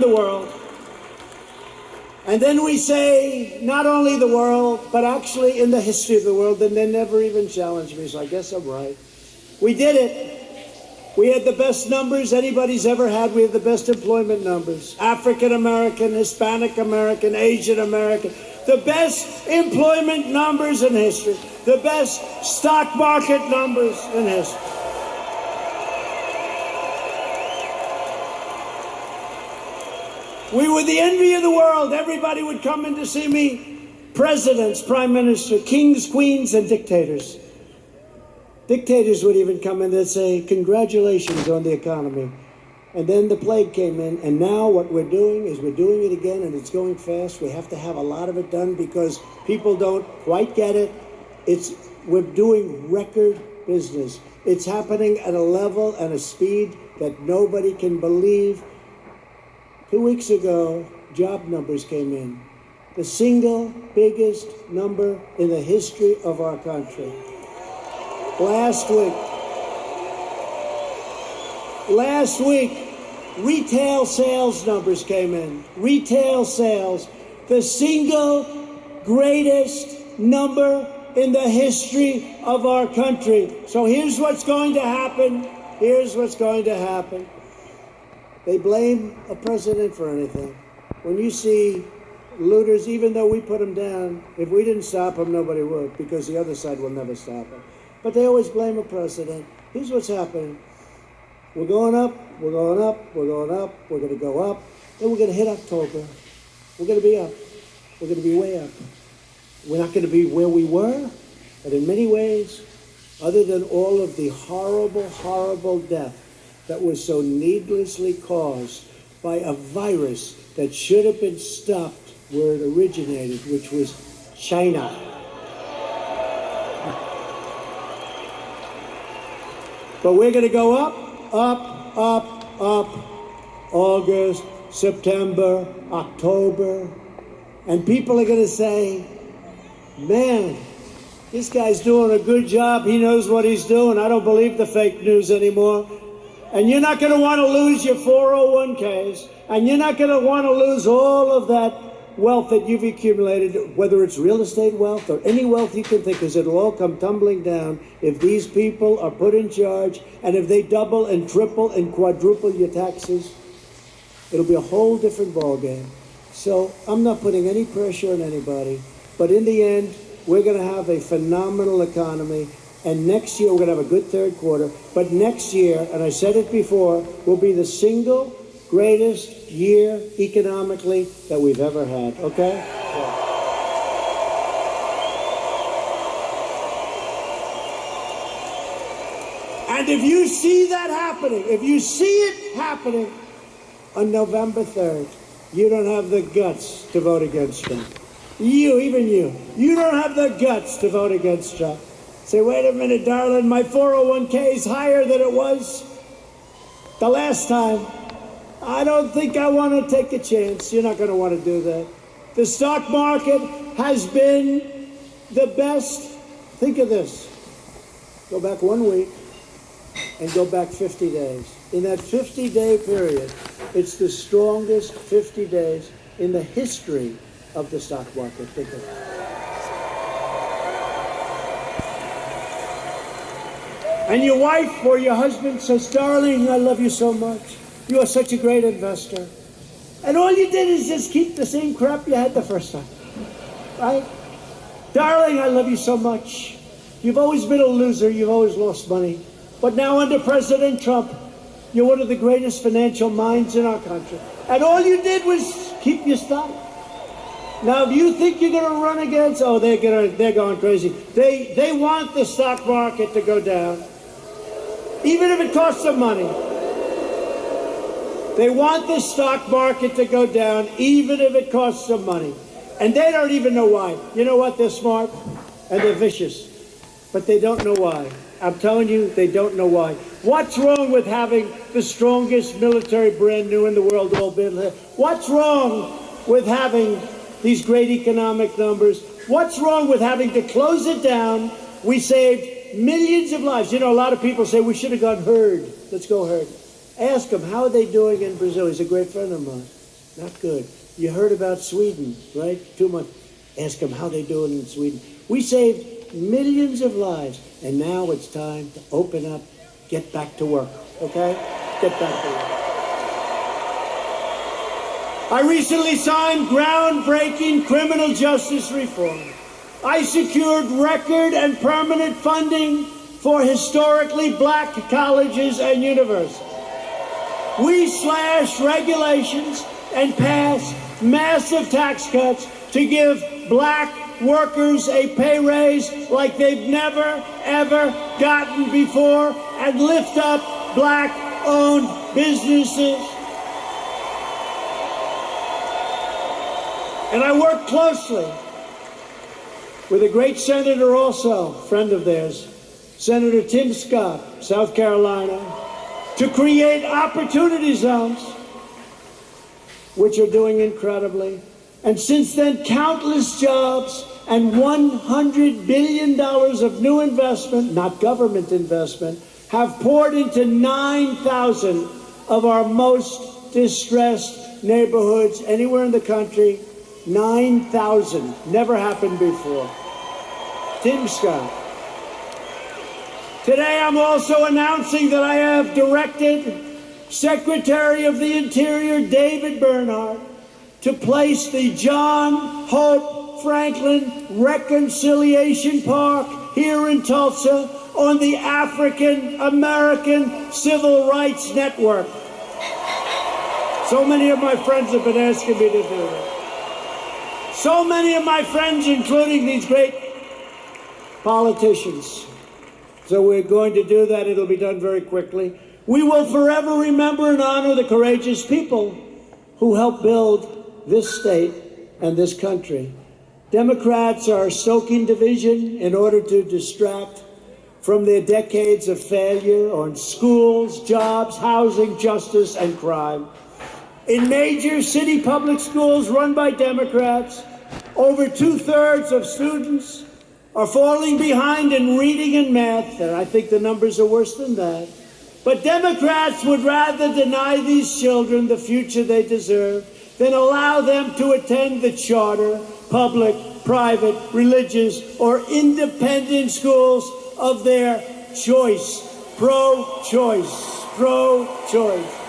the world. And then we say, not only the world, but actually in the history of the world, and they never even challenged me, so I guess I'm right. We did it. We had the best numbers anybody's ever had. We had the best employment numbers. African American, Hispanic American, Asian American. The best employment numbers in history. The best stock market numbers in history. We were the envy of the world. Everybody would come in to see me. Presidents, prime minister, kings, queens, and dictators. Dictators would even come in and say, congratulations on the economy. And then the plague came in, and now what we're doing is we're doing it again, and it's going fast. We have to have a lot of it done because people don't quite get it. We're doing record business. It's happening at a level and a speed that nobody can believe. 2 weeks ago, job numbers came in. The single biggest number in the history of our country. Last week, retail sales numbers came in. Retail sales, the single greatest number in the history of our country. So here's what's going to happen. Here's what's going to happen. They blame a president for anything. When you see looters, even though we put them down, if we didn't stop them, nobody would, because the other side will never stop them. But they always blame a president. Here's what's happening. We're going up, we're going up, we're going up, we're going to go up, then we're going to hit October. We're going to be up. We're going to be way up. We're not going to be where we were, but in many ways, other than all of the horrible, horrible death that was so needlessly caused by a virus that should have been stopped where it originated, which was China. But we're going to go up, up, up, up, August, September, October, and people are going to say, man, this guy's doing a good job. He knows what he's doing. I don't believe the fake news anymore. And you're not going to want to lose your 401ks, and you're not going to want to lose all of that wealth that you've accumulated, whether it's real estate wealth or any wealth you can think, because it'll all come tumbling down if these people are put in charge, and if they double and triple and quadruple your taxes. It'll be a whole different ballgame. So I'm not putting any pressure on anybody, but in the end, we're going to have a phenomenal economy. And next year, we're going to have a good third quarter. But next year, and I said it before, will be the single greatest year economically that we've ever had, okay? Yeah. And if you see that happening, if you see it happening on November 3rd, you don't have the guts to vote against Trump. Even you don't have the guts to vote against Trump. Say, wait a minute, darling, my 401k is higher than it was the last time. I don't think I want to take a chance. You're not going to want to do that. The stock market has been the best. Think of this. Go back 1 week and go back 50 days. In that 50-day period, it's the strongest 50 days in the history of the stock market. Think of it. And your wife or your husband says, darling, I love you so much. You are such a great investor. And all you did is just keep the same crap you had the first time. Right? Darling, I love you so much. You've always been a loser. You've always lost money. But now under President Trump, you're one of the greatest financial minds in our country. And all you did was keep your stock. Now, if you think you're going to run against, they're going crazy. They want the stock market to go down. Even if it costs them money. They want the stock market to go down, even if it costs them money. And they don't even know why. You know what? They're smart and they're vicious. But they don't know why. I'm telling you, they don't know why. What's wrong with having the strongest military brand new in the world all built here? What's wrong with having these great economic numbers? What's wrong with having to close it down? We saved millions of lives. You know, a lot of people say we should have gone herd. Let's go herd. Ask him, how are they doing in Brazil? He's a great friend of mine. Not good. You heard about Sweden, right? 2 months. Ask them how they do it in Sweden. We saved millions of lives, and now it's time to open up, get back to work, okay? Get back to work. I recently signed groundbreaking criminal justice reform. I secured record and permanent funding for historically black colleges and universities. We slashed regulations and passed massive tax cuts to give black workers a pay raise like they've never, ever gotten before, and lift up black-owned businesses. And I worked closely with a great senator also, friend of theirs, Senator Tim Scott, South Carolina, to create opportunity zones, which are doing incredibly. And since then, countless jobs and $100 billion of new investment, not government investment, have poured into 9,000 of our most distressed neighborhoods anywhere in the country. 9,000. Never happened before. Tim Scott. Today, I'm also announcing that I have directed Secretary of the Interior David Bernhardt to place the John Hope Franklin Reconciliation Park here in Tulsa on the African American Civil Rights Network. So many of my friends have been asking me to do that. So many of my friends, including these great politicians. So we're going to do that. It'll be done very quickly. We will forever remember and honor the courageous people who helped build this state and this country. Democrats are soaking division in order to distract from their decades of failure on schools, jobs, housing, justice, and crime. In major city public schools run by Democrats, over 2/3 of students are falling behind in reading and math, and I think the numbers are worse than that. But Democrats would rather deny these children the future they deserve than allow them to attend the charter, public, private, religious, or independent schools of their choice. Pro-choice. Pro-choice.